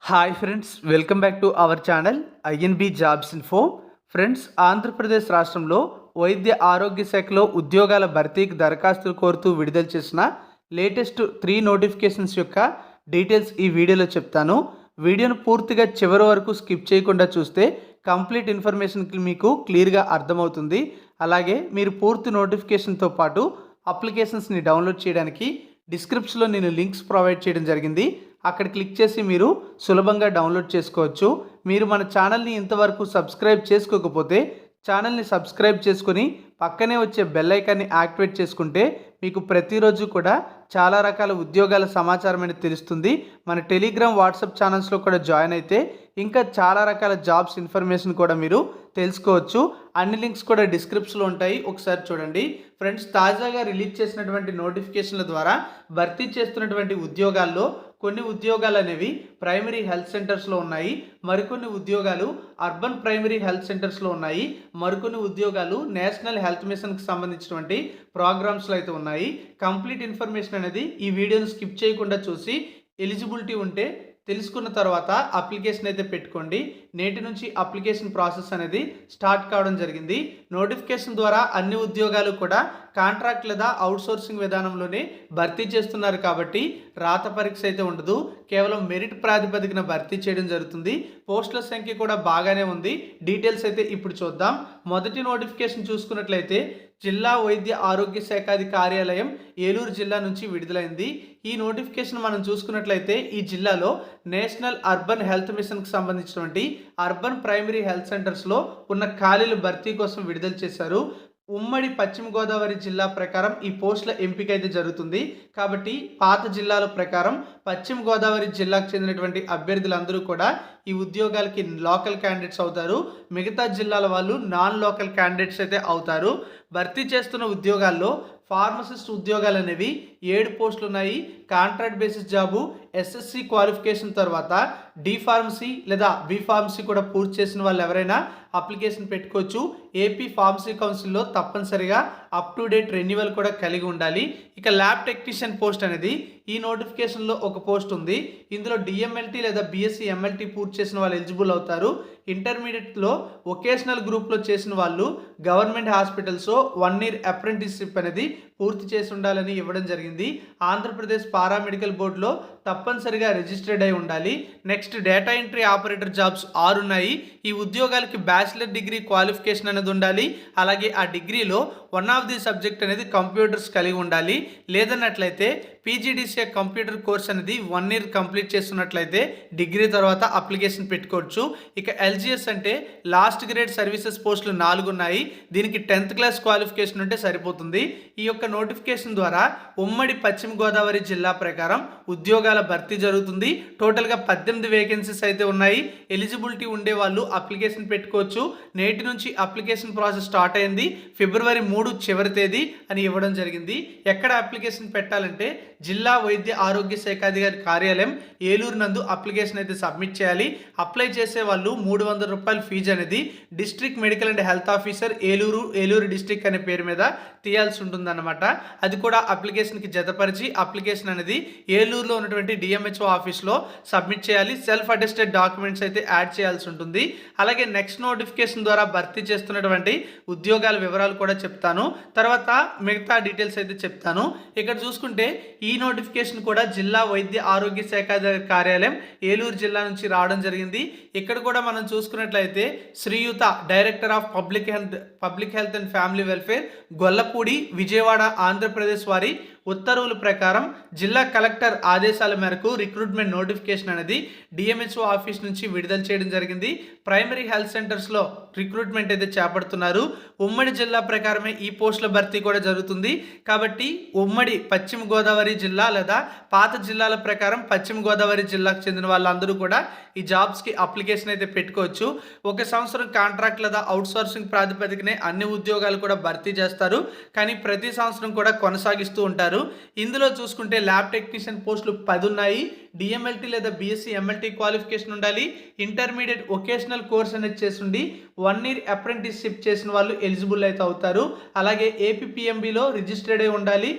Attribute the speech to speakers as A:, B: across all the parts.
A: Hi friends, welcome back to our channel INB jobs info. Friends, Andhra Pradesh రాష్ట్రంలో వైద్య ఆరోగ్య శాఖలో ఉద్యోగాల భర్తీకి దరఖాస్తులు కోరుతూ విడుదల చేసిన లేటెస్ట్ 3 నోటిఫికేషన్స్ యొక్క డీటెయిల్స్ ఈ వీడియోలో చెప్తాను. వీడియోను పూర్తిగా చివరి వరకు స్కిప్ చేయకుండా చూస్తే కంప్లీట్ ఇన్ఫర్మేషన్ మీకు క్లియర్గా అర్థమవుతుంది. అలాగే మీరు పూర్తి నోటిఫికేషన్తో పాటు అప్లికేషన్స్ని డౌన్లోడ్ చేయడానికి డిస్క్రిప్షన్లో నేను లింక్స్ ప్రొవైడ్ చేయడం జరిగింది. అక్కడ క్లిక్ చేసి మీరు సులభంగా డౌన్లోడ్ చేసుకోవచ్చు. మీరు మన ఛానల్ని ఇంతవరకు సబ్స్క్రైబ్ చేసుకోకపోతే ఛానల్ని సబ్స్క్రైబ్ చేసుకొని పక్కనే వచ్చే బెల్ ఐకాన్ని యాక్టివేట్ చేసుకుంటే మీకు ప్రతిరోజు కూడా చాలా రకాల ఉద్యోగాల సమాచారం అనేది తెలుస్తుంది. మన టెలిగ్రామ్, వాట్సాప్ ఛానల్స్లో కూడా జాయిన్ అయితే ఇంకా చాలా రకాల జాబ్స్ ఇన్ఫర్మేషన్ కూడా మీరు తెలుసుకోవచ్చు. అన్ని లింక్స్ కూడా డిస్క్రిప్షన్లో ఉంటాయి, ఒకసారి చూడండి. ఫ్రెండ్స్, తాజాగా రిలీజ్ చేసినటువంటి నోటిఫికేషన్ల ద్వారా భర్తీ చేస్తున్నటువంటి ఉద్యోగాల్లో కొన్ని ఉద్యోగాలు అనేవి ప్రైమరీ హెల్త్ సెంటర్స్లో ఉన్నాయి, మరికొన్ని ఉద్యోగాలు అర్బన్ ప్రైమరీ హెల్త్ సెంటర్స్లో ఉన్నాయి, మరికొన్ని ఉద్యోగాలు నేషనల్ హెల్త్ మిషన్కి సంబంధించినటువంటి ప్రోగ్రామ్స్లో అయితే ఉన్నాయి. కంప్లీట్ ఇన్ఫర్మేషన్ అనేది ఈ వీడియోను స్కిప్ చేయకుండా చూసి ఎలిజిబిలిటీ ఉంటే తెలుసుకున్న తర్వాత అప్లికేషన్ అయితే పెట్టుకోండి. నేటి నుంచి అప్లికేషన్ ప్రాసెస్ అనేది స్టార్ట్ కావడం జరిగింది. నోటిఫికేషన్ ద్వారా అన్ని ఉద్యోగాలు కూడా కాంట్రాక్ట్ లేదా అవుట్సోర్సింగ్ విధానంలోనే భర్తీ చేస్తున్నారు కాబట్టి రాత పరీక్ష అయితే ఉండదు. కేవలం మెరిట్ ప్రాతిపదికన భర్తీ చేయడం జరుగుతుంది. పోస్టుల సంఖ్య కూడా బాగానే ఉంది. డీటెయిల్స్ అయితే ఇప్పుడు చూద్దాం. మొదటి నోటిఫికేషన్ చూసుకున్నట్లయితే జిల్లా వైద్య ఆరోగ్య శాఖాధి కార్యాలయం ఏలూరు జిల్లా నుంచి విడుదలైంది. ఈ నోటిఫికేషన్ మనం చూసుకున్నట్లయితే ఈ జిల్లాలో నేషనల్ అర్బన్ హెల్త్ మిషన్కి సంబంధించినటువంటి అర్బన్ ప్రైమరీ హెల్త్ సెంటర్స్లో ఉన్న ఖాళీల భర్తీ కోసం విడుదల చేశారు. ఉమ్మడి పశ్చిమ గోదావరి జిల్లా ప్రకారం ఈ పోస్టుల ఎంపిక అయితే జరుగుతుంది. కాబట్టి పాత జిల్లాల ప్రకారం పశ్చిమ గోదావరి జిల్లాకు చెందినటువంటి అభ్యర్థులందరూ కూడా ఈ ఉద్యోగాలకి లోకల్ క్యాండిడేట్స్ అవుతారు. మిగతా జిల్లాల వాళ్ళు నాన్ లోకల్ క్యాండిడేట్స్ అయితే అవుతారు. భర్తీ చేస్తున్న ఉద్యోగాల్లో ఫార్మసిస్ట్ ఉద్యోగాలు అనేవి 7 పోస్టులు ఉన్నాయి. Contract basis job, SSC qualification తర్వాత డి ఫార్మసీ లేదా బి ఫార్మసీ కూడా పూర్తి చేసిన వాళ్ళు ఎవరైనా అప్లికేషన్ పెట్టుకోవచ్చు. ఏపీ ఫార్మసీ కౌన్సిల్లో తప్పనిసరిగా అప్ టు డేట్ రెన్యువల్ కూడా కలిగి ఉండాలి. ఇక ల్యాబ్ టెక్నీషియన్ పోస్ట్ అనేది ఈ నోటిఫికేషన్లో ఒక పోస్ట్ ఉంది. ఇందులో డిఎంఎల్టీ లేదా బిఎస్సి ఎంఎల్టీ పూర్తి చేసిన వాళ్ళు ఎలిజిబుల్ అవుతారు. ఇంటర్మీడియట్లో వొకేషనల్ గ్రూప్లో చేసిన వాళ్ళు గవర్నమెంట్ హాస్పిటల్స్లో 1 year అప్రెంటిస్షిప్ అనేది పూర్తి చేసి ఉండాలని ఇవ్వడం జరిగింది. ఆంధ్రప్రదేశ్ పారామెడికల్ బోర్డులో తప్పనిసరిగా రిజిస్టర్డ్ అయి ఉండాలి. Next, data entry operator jobs 6 ఉన్నాయి. ఈ ఉద్యోగాలకి బ్యాచిలర్ డిగ్రీ క్వాలిఫికేషన్ అనేది ఉండాలి. అలాగే ఆ డిగ్రీలో వన్ ఆఫ్ ది సబ్జెక్ట్ అనేది కంప్యూటర్స్ కలిగి ఉండాలి. లేదన్నట్లయితే పీజీడీసీఏ కంప్యూటర్ కోర్స్ అనేది 1 year కంప్లీట్ చేస్తున్నట్లయితే డిగ్రీ తర్వాత అప్లికేషన్ పెట్టుకోవచ్చు. ఇక ఎల్జిఎస్ అంటే లాస్ట్ గ్రేడ్ సర్వీసెస్ పోస్టులు 4 ఉన్నాయి. దీనికి 10th క్లాస్ క్వాలిఫికేషన్ ఉంటే సరిపోతుంది. ఈ యొక్క నోటిఫికేషన్ ద్వారా ఉమ్మడి పశ్చిమ గోదావరి జిల్లా ప్రకారం ఉద్యోగాల భర్తీ జరుగుతుంది. టోటల్గా 18 వేకెన్సీస్ అయితే ఉన్నాయి. ఎలిజిబిలిటీ ఉండే వాళ్ళు అప్లికేషన్ పెట్టుకోవచ్చు. నేటి నుంచి అప్లికేషన్ ప్రాసెస్ స్టార్ట్ అయింది. ఫిబ్రవరి 3 చివరి తేదీ అని ఇవ్వడం జరిగింది. ఎక్కడ అప్లికేషన్ పెట్టాలంటే జిల్లా వైద్య ఆరోగ్య శాఖాధికారి కార్యాలయం ఏలూరు నందు అప్లికేషన్ అయితే సబ్మిట్ చేయాలి. అప్లై చేసే వాళ్ళు 300 రూపాయల ఫీజు అనేది district medical and health officer Eluru district అనే పేరు మీద తీయాల్సి ఉంటుందన్నమాట. అది కూడా అప్లికేషన్కి జతపరిచి అప్లికేషన్ అనేది ఏలూరులో ఉన్నటువంటి డిఎంహెచ్ఓ ఆఫీస్లో సబ్మిట్ చేయాలి. సెల్ఫ్ అటెస్టెడ్ డాక్యుమెంట్స్ అయితే యాడ్ చేయాల్సి ఉంటుంది. అలాగే నెక్స్ట్ నోటిఫికేషన్ ద్వారా భర్తీ చేస్తున్నటువంటి ఉద్యోగాల వివరాలు కూడా చెప్తాను. తర్వాత మిగతా డీటెయిల్స్ అయితే చెప్తాను. ఇక్కడ చూసుకుంటే ఈ నోటిఫికేషన్ కూడా జిల్లా వైద్య ఆరోగ్య శాఖ కార్యాలయం ఏలూరు జిల్లా నుంచి రావడం జరిగింది. ఇక్కడ కూడా మనం చూసుకున్నట్లయితే శ్రీయుత director of public health and family welfare Gollapudi Vijayawada Andhra Pradesh వారి ఉత్తర్వుల ప్రకారం జిల్లా కలెక్టర్ ఆదేశాల మేరకు రిక్రూట్మెంట్ నోటిఫికేషన్ అనేది డిఎంహెచ్ఓ ఆఫీస్ నుంచి విడుదల చేయడం జరిగింది. ప్రైమరీ హెల్త్ సెంటర్స్లో రిక్రూట్మెంట్ అయితే చేపడుతున్నారు. ఉమ్మడి జిల్లా ప్రకారమే ఈ పోస్టుల భర్తీ కూడా జరుగుతుంది. కాబట్టి ఉమ్మడి పశ్చిమ గోదావరి జిల్లా లేదా పాత జిల్లాల ప్రకారం పశ్చిమ గోదావరి జిల్లాకు చెందిన వాళ్ళందరూ కూడా ఈ జాబ్స్కి అప్లికేషన్ అయితే పెట్టుకోవచ్చు. 1 సంవత్సరం కాంట్రాక్ట్ లేదా అవుట్సోర్సింగ్ ప్రాతిపదికనే అన్ని ఉద్యోగాలు కూడా భర్తీ చేస్తారు. కానీ ప్రతి సంవత్సరం కూడా కొనసాగిస్తూ ఉంటారు. ఇందులో చూసుకుంటే ల్యాబ్ టెక్నీషియన్ పోస్టులు 10 ఉన్నాయి. డిఎంఎల్టీ లేదా బిఎస్సి ఎంఎల్టీ క్వాలిఫికేషన్ ఉండాలి. ఇంటర్మీడియట్ వొకేషనల్ కోర్స్ అనేది చేసి 1 year అప్రెంటిస్షిప్ చేసిన వాళ్ళు ఎలిజిబుల్ అయితే అవుతారు. అలాగే ఏపీపీఎంబీలో రిజిస్టర్డ్ అయి ఉండాలి.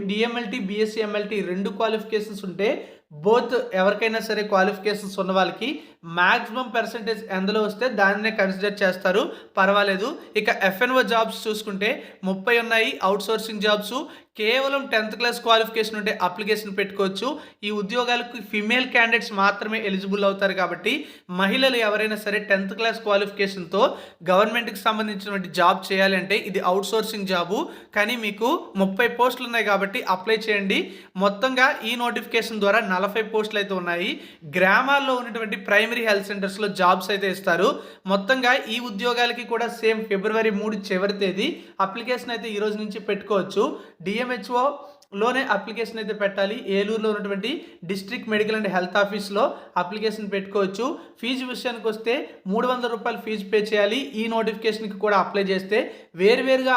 A: డిఎంఎల్టీ బిఎస్సి ఎంఎల్టీ 2 క్వాలిఫికేషన్స్ ఉంటే బోత్ ఎవరికైనా సరే క్వాలిఫికేషన్స్ ఉన్న వాళ్ళకి మ్యాక్సిమం పర్సంటేజ్ ఎందులో వస్తే దాన్నే కన్సిడర్ చేస్తారు, పర్వాలేదు. ఇక ఎఫ్ఎన్ఓ జాబ్స్ చూసుకుంటే 30 ఉన్నాయి. అవుట్ సోర్సింగ్ జాబ్స్ కేవలం 10th క్లాస్ క్వాలిఫికేషన్ ఉంటే అప్లికేషన్ పెట్టుకోవచ్చు. ఈ ఉద్యోగాలకు ఫిమేల్ క్యాండిడేట్స్ మాత్రమే ఎలిజిబుల్ అవుతారు కాబట్టి మహిళలు ఎవరైనా సరే 10th క్లాస్ క్వాలిఫికేషన్తో గవర్నమెంట్కి సంబంధించినటువంటి జాబ్ చేయాలి అంటే ఇది అవుట్ సోర్సింగ్ జాబు, కానీ మీకు 30 పోస్టులు ఉన్నాయి కాబట్టి అప్లై చేయండి. మొత్తంగా ఈ నోటిఫికేషన్ ద్వారా 40 పోస్టులు అయితే ఉన్నాయి. గ్రామాల్లో ఉన్నటువంటి ప్రైమరీ హెల్త్ సెంటర్స్లో జాబ్స్ అయితే ఇస్తారు. మొత్తంగా ఈ ఉద్యోగాలకి కూడా సేమ్ ఫిబ్రవరి 3 చివరి తేదీ. అప్లికేషన్ అయితే ఈ రోజు నుంచి పెట్టుకోవచ్చు. డిఎంహెచ్ఓలోనే అప్లికేషన్ అయితే పెట్టాలి. ఏలూరులో ఉన్నటువంటి డిస్ట్రిక్ట్ మెడికల్ అండ్ హెల్త్ ఆఫీస్లో అప్లికేషన్ పెట్టుకోవచ్చు. ఫీజు విషయానికి వస్తే 300 రూపాయలు ఫీజు పే చేయాలి. ఈ నోటిఫికేషన్కి కూడా అప్లై చేస్తే వేరువేరుగా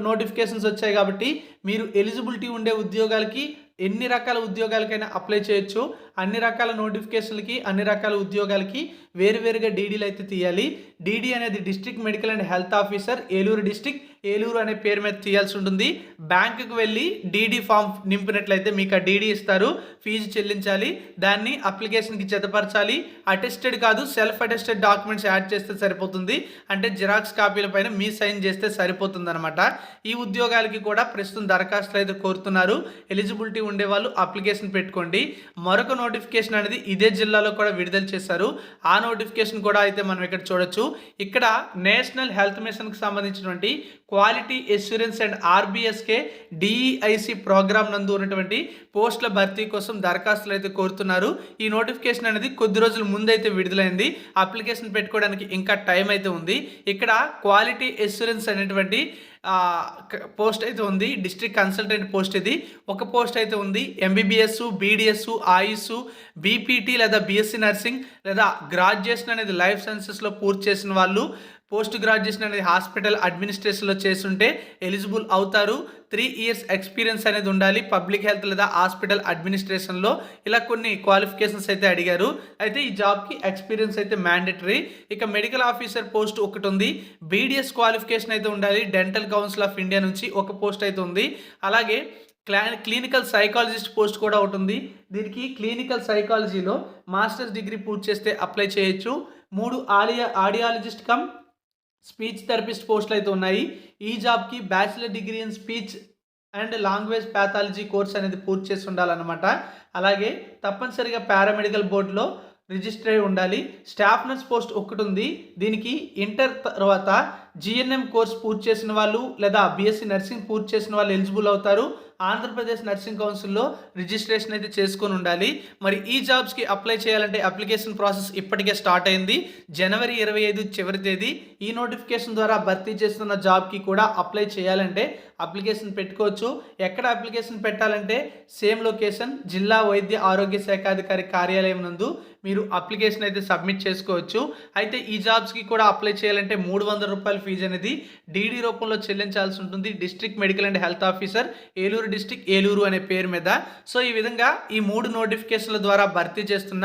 A: నోటిఫికేషన్స్ వచ్చాయి కాబట్టి మీరు ఎలిజిబిలిటీ ఉండే ఉద్యోగాలకి ఎన్ని రకాల ఉద్యోగాలకైనా అప్లై చేయొచ్చు. అన్ని రకాల నోటిఫికేషన్లకి అన్ని రకాల ఉద్యోగాలకి వేరువేరుగా డీడీలు అయితే తీయాలి. డీడీ అనేది district medical and health officer, Eluru district, Eluru అనే పేరు మీద తీయాల్సి ఉంటుంది. బ్యాంకుకు వెళ్ళి డీడీ ఫామ్ నింపినట్లయితే మీకు ఆ డీడీ ఇస్తారు, ఫీజు చెల్లించాలి. దాన్ని అప్లికేషన్కి జతపరచాలి. అటెస్టెడ్ కాదు, సెల్ఫ్ అటెస్టెడ్ డాక్యుమెంట్స్ యాడ్ చేస్తే సరిపోతుంది. అంటే జిరాక్స్ కాపీల పైన మీ సైన్ చేస్తే సరిపోతుంది అనమాట. ఈ ఉద్యోగాలకి కూడా ప్రస్తుతం దరఖాస్తులు అయితే కోరుతున్నారు. ఎలిజిబిలిటీ ఉండేవాళ్ళు అప్లికేషన్ పెట్టుకోండి. మరొక నోటిఫికేషన్ అనేది ఇదే జిల్లాలో కూడా విడుదల చేశారు. ఆ నోటిఫికేషన్ కూడా అయితే మనం ఇక్కడ చూడొచ్చు. ఇక్కడ నేషనల్ హెల్త్ మిషన్కి సంబంధించినటువంటి quality assurance and RBSK DEIC programme నందు ఉన్నటువంటి పోస్టుల భర్తీ కోసం దరఖాస్తులు అయితే కోరుతున్నారు. ఈ నోటిఫికేషన్ అనేది కొద్ది రోజుల ముందైతే విడుదలైంది. అప్లికేషన్ పెట్టుకోవడానికి ఇంకా టైం అయితే ఉంది. ఇక్కడ క్వాలిటీ అష్యూరెన్స్ అనేటువంటి పోస్ట్ అయితే ఉంది. డిస్ట్రిక్ట్ కన్సల్టెంట్ పోస్ట్ ఇది. ఒక పోస్ట్ అయితే ఉంది. ఎంబీబీఎస్, బీడిఎస్, ఆయుష్, బీపీటీ లేదా బీఎస్సీ నర్సింగ్ లేదా గ్రాడ్యుయేషన్ అనేది లైఫ్ సైన్సెస్లో పూర్తి చేసిన వాళ్ళు, పోస్ట్ గ్రాడ్యుయేషన్ అనేది హాస్పిటల్ అడ్మినిస్ట్రేషన్లో చేస్తుంటే ఎలిజిబుల్ అవుతారు. 3 ఇయర్స్ ఎక్స్పీరియన్స్ అనేది ఉండాలి పబ్లిక్ హెల్త్ లేదా హాస్పిటల్ అడ్మినిస్ట్రేషన్లో. ఇలా కొన్ని క్వాలిఫికేషన్స్ అయితే అడిగారు. అయితే ఈ జాబ్కి ఎక్స్పీరియన్స్ అయితే మ్యాండేటరీ. ఇక మెడికల్ ఆఫీసర్ పోస్ట్ ఒకటి ఉంది. బీడిఎస్ క్వాలిఫికేషన్ అయితే ఉండాలి. డెంటల్ కౌన్సిల్ ఆఫ్ ఇండియా నుంచి ఒక పోస్ట్ అయితే ఉంది. అలాగే క్లినికల్ సైకాలజిస్ట్ పోస్ట్ కూడా ఒకటి ఉంది. దీనికి క్లినికల్ సైకాలజీలో మాస్టర్స్ డిగ్రీ పూర్తి చేస్తే అప్లై చేయొచ్చు. 3 ఆడియాలజిస్ట్ కమ్ స్పీచ్ థెరపిస్ట్ పోస్టులు అయితే ఉన్నాయి. ఈ జాబ్కి bachelor degree in speech and language pathology course అనేది పూర్తి చేసి ఉండాలన్నమాట. అలాగే తప్పనిసరిగా పారామెడికల్ బోర్డులో రిజిస్టర్ అయి ఉండాలి. స్టాఫ్ నర్స్ పోస్ట్ ఒకటి ఉంది. దీనికి ఇంటర్ తర్వాత జిఎన్ఎం కోర్స్ పూర్తి చేసిన వాళ్ళు లేదా బీఎస్సీ నర్సింగ్ పూర్తి చేసిన వాళ్ళు ఎలిజిబుల్ అవుతారు. ఆంధ్రప్రదేశ్ నర్సింగ్ కౌన్సిల్లో రిజిస్ట్రేషన్ అయితే చేసుకొని ఉండాలి. మరి ఈ జాబ్స్కి అప్లై చేయాలంటే అప్లికేషన్ ప్రాసెస్ ఇప్పటికే స్టార్ట్ అయింది. జనవరి 25 చివరి తేదీ. ఈ నోటిఫికేషన్ ద్వారా భర్తీ చేస్తున్న జాబ్కి కూడా అప్లై చేయాలంటే అప్లికేషన్ పెట్టుకోవచ్చు. ఎక్కడ అప్లికేషన్ పెట్టాలంటే సేమ్ లొకేషన్ జిల్లా వైద్య ఆరోగ్య శాఖాధికారి కార్యాలయం నందు మీరు అప్లికేషన్ అయితే సబ్మిట్ చేసుకోవచ్చు. అయితే ఈ జాబ్స్కి కూడా అప్లై చేయాలంటే 300 రూపాయల ఫీజు అనేది డీడీ రూపంలో చెల్లించాల్సి ఉంటుంది. District medical and health officer, Eluru district, Eluru అనే పేరు మీద. సో ఈ విధంగా ఈ 3 నోటిఫికేషన్ల ద్వారా భర్తీ చేస్తున్న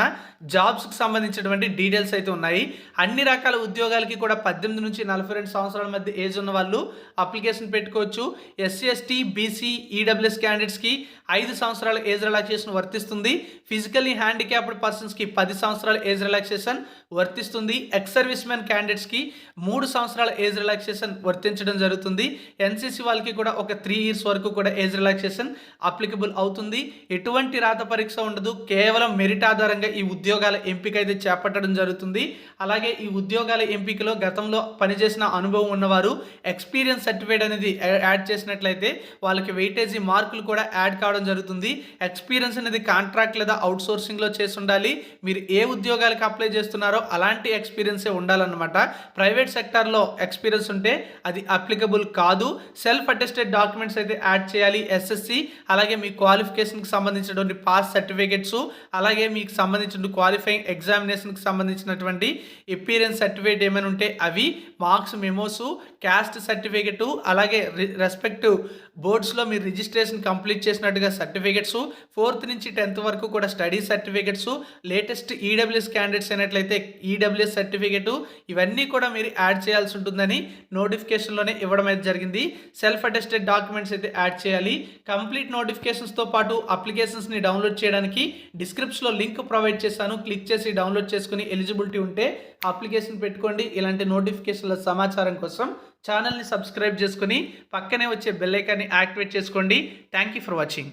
A: జాబ్స్కి సంబంధించినటువంటి డీటెయిల్స్ అయితే ఉన్నాయి. అన్ని రకాల ఉద్యోగాలకి కూడా 18 నుంచి 42 సంవత్సరాల మధ్య ఏజ్ ఉన్న వాళ్ళు అప్లికేషన్ పెట్టుకోవచ్చు. ఎస్సీ, ఎస్టీ, బీసీ, ఈడబ్ల్యూఎస్ క్యాండిడేట్స్కి 5 సంవత్సరాల ఏజ్ రిలాక్సేషన్ వర్తిస్తుంది. ఫిజికల్లీ హ్యాండిక్యాప్డ్ పర్సన్స్కి 10 సంవత్సరాల ఏజ్ రిలాక్సేషన్ వర్తిస్తుంది. ఎక్స్ సర్వీస్ మెన్ క్యాండిడేట్స్కి 3 సంవత్సరాల ఏజ్ రిలాక్సేషన్ వర్తించడం జరుగుతుంది. ఎన్సీసీ వాళ్ళకి కూడా ఒక 3 ఇయర్స్ వరకు కూడా ఏజ్ రిలాక్సేషన్ అప్లికబుల్ అవుతుంది. ఎటువంటి రాత పరీక్ష ఉండదు. కేవలం మెరిట్ ఆధారంగా ఈ ఉద్యోగాల ఎంపిక అయితే చేపట్టడం జరుగుతుంది. అలాగే ఈ ఉద్యోగాల ఎంపికలో గతంలో పనిచేసిన అనుభవం ఉన్నవారు ఎక్స్పీరియన్స్ సర్టిఫికేట్ అనేది యాడ్ చేసినట్లయితే వాళ్ళకి వెయిటేజీ మార్కులు కూడా యాడ్ కావడం జరుగుతుంది. ఎక్స్పీరియన్స్ అనేది కాంట్రాక్ట్ లేదా అవుట్ సోర్సింగ్లో చేసి ఉండాలి. మీరు ఏ ఉద్యోగాలకు అప్లై చేస్తున్నారో అలాంటి ఎక్స్పీరియన్సే ఉండాలన్నమాట. ప్రైవేట్ సెక్టార్లో ఎక్స్పీరియన్స్ ఉంటే అది అప్లికబుల్ కాదు. సెల్ఫ్ అటెస్టెడ్ డాక్యుమెంట్స్ అయితే యాడ్ చేయాలి. ఎస్ఎస్సి, అలాగే మీ క్వాలిఫికేషన్కి సంబంధించినటువంటి పాస్ సర్టిఫికేట్స్, అలాగే మీకు సంబంధించిన క్వాలిఫైయింగ్ ఎగ్జామినేషన్కి సంబంధించినటువంటి ఎపీరియన్స్ సర్టిఫికేట్ ఏమైనా ఉంటే అవి, మార్క్స్ మెమోస్, క్యాస్ట్ సర్టిఫికేట్, అలాగే రెస్పెక్టివ్ బోర్డ్స్లో మీరు రిజిస్ట్రేషన్ కంప్లీట్ చేసినట్టుగా సర్టిఫికెట్స్, 4th నుంచి 10th వరకు కూడా study certificates, latest EWS candidates అయినట్లయితే ఈడబ్ల్యూఎస్ సర్టిఫికెట్, ఇవన్నీ కూడా మీరు యాడ్ చేయాల్సి ఉంటుందని నోటిఫికేషన్లోనే ఇవ్వడం అయితే జరిగింది. సెల్ఫ్ అటెస్టెడ్ డాక్యుమెంట్స్ అయితే యాడ్ చేయాలి. కంప్లీట్ నోటిఫికేషన్స్తో పాటు అప్లికేషన్స్ని డౌన్లోడ్ చేయడానికి డిస్క్రిప్షన్లో లింక్ ప్రొవైడ్ చేశాను. క్లిక్ చేసి డౌన్లోడ్ చేసుకుని ఎలిజిబిలిటీ ఉంటే అప్లికేషన్ పెట్టుకోండి. ఇలాంటి నోటిఫికేషన్ల సమాచారం కోసం ఛానల్ని సబ్స్క్రైబ్ చేసుకుని పక్కనే వచ్చే బెల్ ఐకాన్ని యాక్టివేట్ చేసుకోండి. Thank you for watching.